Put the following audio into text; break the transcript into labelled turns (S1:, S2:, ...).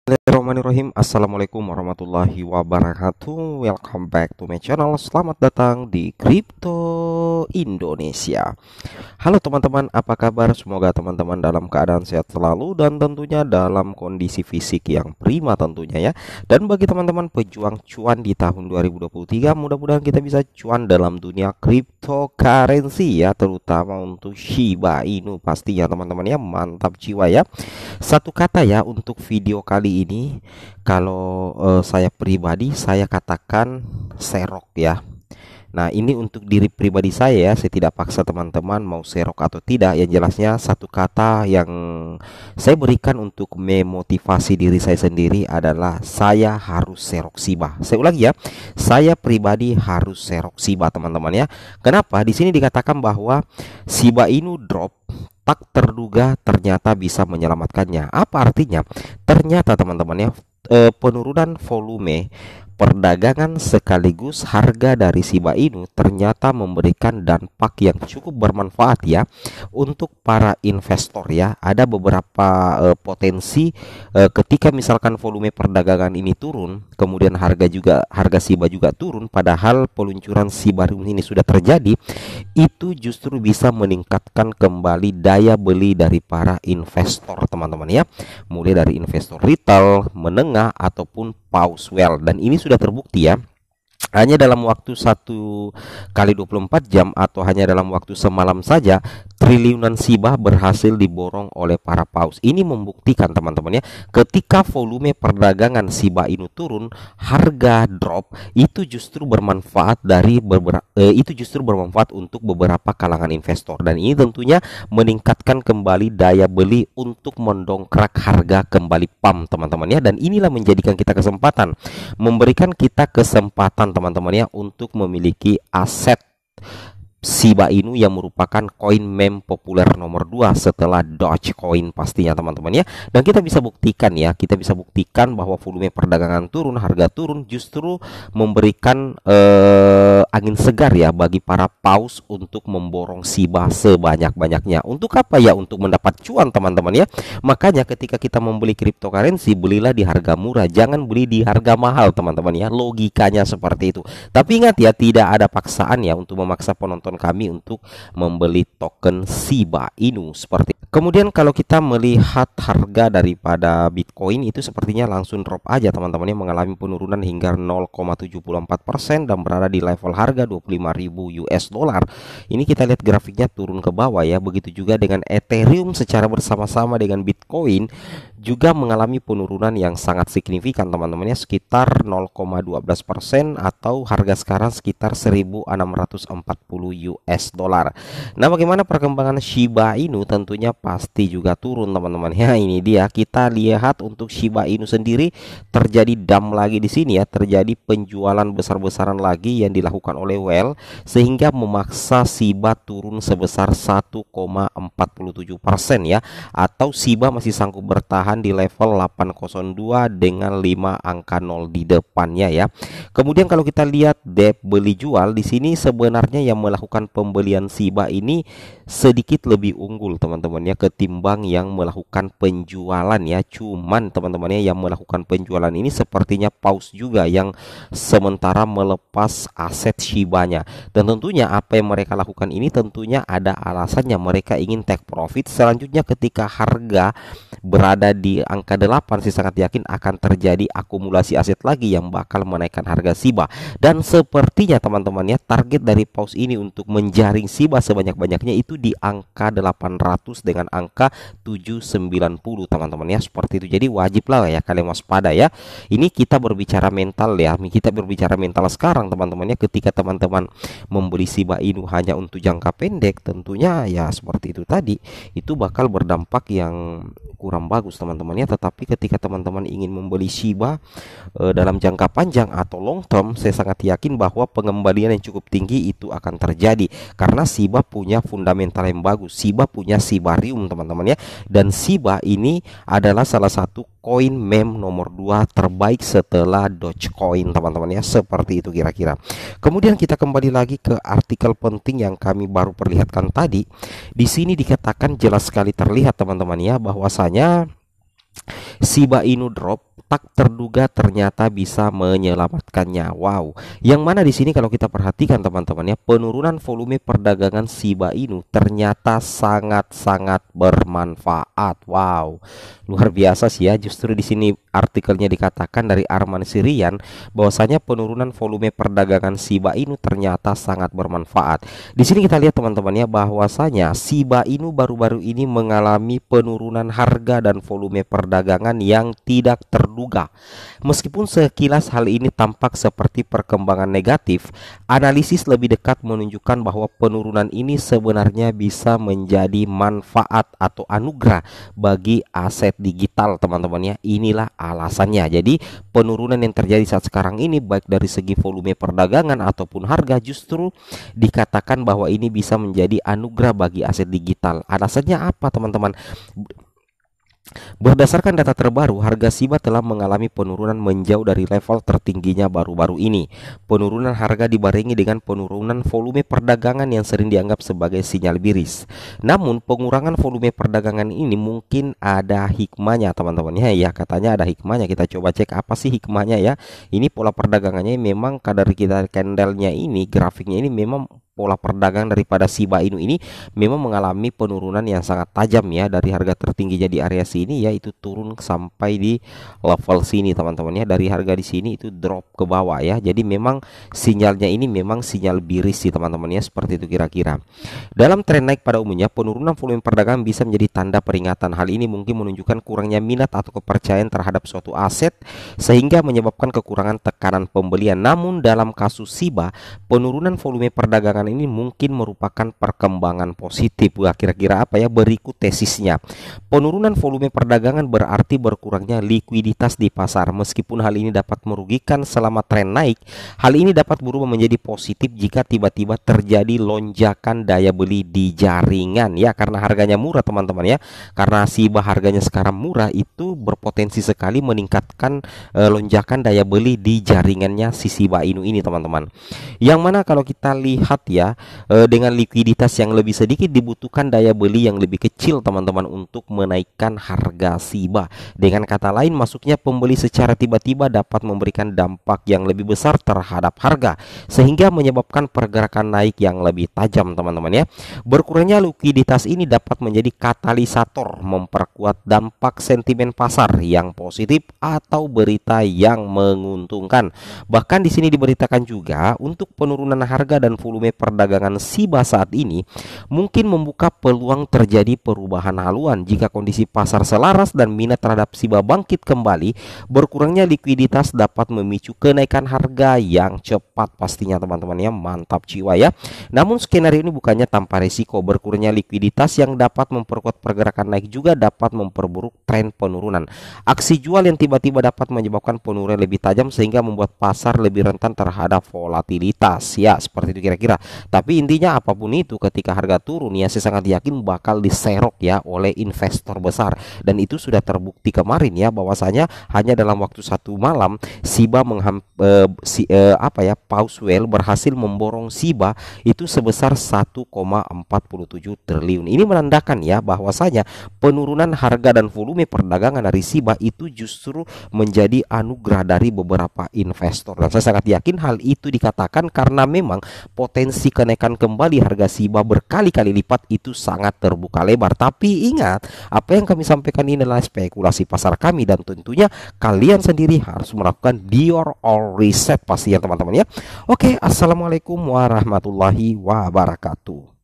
S1: Bismillahirrahmanirrahim. Assalamualaikum warahmatullahi wabarakatuh. Welcome back to my channel. Selamat datang di Kripto Indonesia. Halo teman-teman, apa kabar? Semoga teman-teman dalam keadaan sehat selalu dan tentunya dalam kondisi fisik yang prima tentunya ya. Dan bagi teman-teman pejuang cuan di tahun 2023, mudah-mudahan kita bisa cuan dalam dunia cryptocurrency ya, terutama untuk Shiba Inu pastinya teman-teman ya. Mantap jiwa ya. Satu kata ya untuk video kali ini, kalau saya pribadi saya katakan serok ya. Nah, ini untuk diri pribadi saya ya, saya tidak paksa teman-teman mau serok atau tidak. Yang jelasnya satu kata yang saya berikan untuk memotivasi diri saya sendiri adalah saya harus serok Shiba. Saya ulangi ya, saya pribadi harus serok Shiba teman-teman ya. Kenapa? Di sini dikatakan bahwa Shiba Inu drop tak terduga ternyata bisa menyelamatkannya. Apa artinya? Ternyata teman-teman ya, penurunan volume perdagangan sekaligus harga dari Shiba Inu ternyata memberikan dampak yang cukup bermanfaat ya untuk para investor ya. Ada beberapa potensi ketika misalkan volume perdagangan ini turun, kemudian harga Shiba juga turun, padahal peluncuran Shiba Inu ini sudah terjadi, itu justru bisa meningkatkan kembali daya beli dari para investor teman-teman ya, mulai dari investor retail, menengah ataupun pause well. Dan ini sudah terbukti ya, hanya dalam waktu 1 kali 24 jam atau hanya dalam waktu semalam saja triliunan Shiba berhasil diborong oleh para paus. Ini membuktikan teman-teman ya, ketika volume perdagangan Shiba Inu turun, harga drop, itu justru bermanfaat untuk beberapa kalangan investor, dan ini tentunya meningkatkan kembali daya beli untuk mendongkrak harga kembali pump teman-teman ya. Dan inilah menjadikan kita kesempatan, memberikan kita kesempatan teman-teman ya untuk memiliki aset Shiba Inu yang merupakan koin meme populer nomor 2 setelah Dogecoin pastinya teman-teman ya. Dan kita bisa buktikan ya, kita bisa buktikan bahwa volume perdagangan turun, harga turun, justru memberikan angin segar ya bagi para paus untuk memborong Shiba sebanyak-banyaknya. Untuk apa ya? Untuk mendapat cuan teman-teman ya. Makanya ketika kita membeli cryptocurrency, belilah di harga murah, jangan beli di harga mahal teman-teman ya. Logikanya seperti itu. Tapi ingat ya, tidak ada paksaan ya untuk memaksa penonton kami untuk membeli token Shiba Inu seperti. Kemudian kalau kita melihat harga daripada Bitcoin, itu sepertinya langsung drop aja teman-teman ya, mengalami penurunan hingga 0,74% dan berada di level harga 25.000 US dollar. Ini kita lihat grafiknya turun ke bawah ya. Begitu juga dengan Ethereum secara bersama-sama dengan Bitcoin juga mengalami penurunan yang sangat signifikan teman-teman ya, sekitar 0,12% atau harga sekarang sekitar 1.640 US dollar. Nah, bagaimana perkembangan Shiba Inu? Tentunya pasti juga turun teman-teman ya. Ini dia, kita lihat untuk Shiba Inu sendiri terjadi dump lagi di sini ya, terjadi penjualan besar-besaran lagi yang dilakukan oleh Well sehingga memaksa Shiba turun sebesar 1,47% ya, atau Shiba masih sanggup bertahan di level 802 dengan 5 angka 0 di depannya ya. Kemudian kalau kita lihat depth beli jual di sini, sebenarnya yang melakukan pembelian Shiba ini sedikit lebih unggul teman-teman ya ketimbang yang melakukan penjualan ya. Cuman teman-teman ya, yang melakukan penjualan ini sepertinya paus juga yang sementara melepas aset Shibanya. Dan tentunya apa yang mereka lakukan ini tentunya ada alasannya, mereka ingin take profit. Selanjutnya ketika harga berada di angka 8, saya sangat yakin akan terjadi akumulasi aset lagi yang bakal menaikkan harga Shiba. Dan sepertinya teman-teman ya, target dari paus ini untuk menjaring Shiba sebanyak-banyaknya itu di angka 800 dengan angka 790 teman-teman ya, seperti itu. Jadi wajiblah ya kalian waspada ya. Ini kita berbicara mental ya, kita berbicara mental sekarang teman-teman ya. Ketika teman-teman membeli Shiba Inu hanya untuk jangka pendek, tentunya ya seperti itu tadi, itu bakal berdampak yang kurang bagus teman-teman ya. Tetapi ketika teman-teman ingin membeli Shiba dalam jangka panjang atau long term, saya sangat yakin bahwa pengembalian yang cukup tinggi itu akan terjadi karena Shiba punya fundamental yang bagus. Shiba punya Shibarium teman-teman ya, dan Shiba ini adalah salah satu koin meme nomor 2 terbaik setelah Dogecoin teman-teman ya, seperti itu kira-kira. Kemudian kita kembali lagi ke artikel penting yang kami baru perlihatkan tadi. Di sini dikatakan jelas sekali terlihat teman-teman ya, bahwasanya Shiba Inu drop tak terduga ternyata bisa menyelamatkannya. Wow. Yang mana di sini kalau kita perhatikan teman-teman ya, penurunan volume perdagangan Shiba Inu ternyata sangat-sangat bermanfaat. Wow. Luar biasa sih ya. Justru di sini artikelnya dikatakan dari Arman Sirian bahwasanya penurunan volume perdagangan Shiba Inu ternyata sangat bermanfaat. Di sini kita lihat teman-teman ya, bahwasanya Shiba Inu baru-baru ini mengalami penurunan harga dan volume perdagangan yang tidak terduga. Meskipun sekilas hal ini tampak seperti perkembangan negatif, analisis lebih dekat menunjukkan bahwa penurunan ini sebenarnya bisa menjadi manfaat atau anugerah bagi aset digital teman-teman ya. Inilah alasannya. Jadi penurunan yang terjadi saat sekarang ini baik dari segi volume perdagangan ataupun harga justru dikatakan bahwa ini bisa menjadi anugerah bagi aset digital. Alasannya apa teman-teman? Berdasarkan data terbaru, harga Shiba telah mengalami penurunan menjauh dari level tertingginya baru-baru ini. Penurunan harga dibarengi dengan penurunan volume perdagangan yang sering dianggap sebagai sinyal biris. Namun, pengurangan volume perdagangan ini mungkin ada hikmahnya teman-teman ya. Katanya ada hikmahnya. Kita coba cek apa sih hikmahnya ya. Ini pola perdagangannya memang kadar kita candlenya ini, grafiknya ini memang pola perdagangan daripada Shiba Inu ini memang mengalami penurunan yang sangat tajam ya, dari harga tertingginya di area sini ya itu turun sampai di level sini teman-teman ya. Dari harga di sini itu drop ke bawah ya. Jadi memang sinyalnya ini memang sinyal biris sih teman-teman ya, seperti itu kira-kira. Dalam tren naik pada umumnya, penurunan volume perdagangan bisa menjadi tanda peringatan. Hal ini mungkin menunjukkan kurangnya minat atau kepercayaan terhadap suatu aset sehingga menyebabkan kekurangan tekanan pembelian. Namun dalam kasus Shiba, penurunan volume perdagangan ini mungkin merupakan perkembangan positif. Wah, kira-kira apa ya? Berikut tesisnya. Penurunan volume perdagangan berarti berkurangnya likuiditas di pasar. Meskipun hal ini dapat merugikan selama tren naik, hal ini dapat berubah menjadi positif jika tiba-tiba terjadi lonjakan daya beli di jaringan ya, karena harganya murah teman-teman ya. Karena Shiba harganya sekarang murah, itu berpotensi sekali meningkatkan lonjakan daya beli di jaringannya si Shiba Inu ini teman-teman. Yang mana kalau kita lihat ya, dengan likuiditas yang lebih sedikit dibutuhkan daya beli yang lebih kecil teman-teman untuk menaikkan harga Shiba. Dengan kata lain, masuknya pembeli secara tiba-tiba dapat memberikan dampak yang lebih besar terhadap harga sehingga menyebabkan pergerakan naik yang lebih tajam teman-teman ya. Berkurangnya likuiditas ini dapat menjadi katalisator memperkuat dampak sentimen pasar yang positif atau berita yang menguntungkan. Bahkan di sini diberitakan juga untuk penurunan harga dan volume perdagangan Shiba saat ini mungkin membuka peluang terjadi perubahan haluan jika kondisi pasar selaras dan minat terhadap Shiba bangkit kembali. Berkurangnya likuiditas dapat memicu kenaikan harga yang cepat pastinya teman-teman ya. Mantap jiwa ya. Namun skenario ini bukannya tanpa risiko. Berkurangnya likuiditas yang dapat memperkuat pergerakan naik juga dapat memperburuk tren penurunan. Aksi jual yang tiba-tiba dapat menyebabkan penurunan lebih tajam sehingga membuat pasar lebih rentan terhadap volatilitas ya, seperti itu kira-kira. Tapi intinya apapun itu, ketika harga turun ya, saya sangat yakin bakal diserok ya oleh investor besar. Dan itu sudah terbukti kemarin ya, bahwasanya hanya dalam waktu satu malam Shiba Pausewell berhasil memborong Shiba itu sebesar 1,47 triliun. Ini menandakan ya bahwasanya penurunan harga dan volume perdagangan dari Shiba itu justru menjadi anugerah dari beberapa investor. Dan saya sangat yakin hal itu dikatakan karena memang potensi kenaikan kembali harga Shiba berkali-kali lipat itu sangat terbuka lebar. Tapi ingat, apa yang kami sampaikan ini adalah spekulasi pasar kami dan tentunya kalian sendiri harus melakukan your own research pasti ya teman-teman ya. Oke, assalamualaikum warahmatullahi wabarakatuh.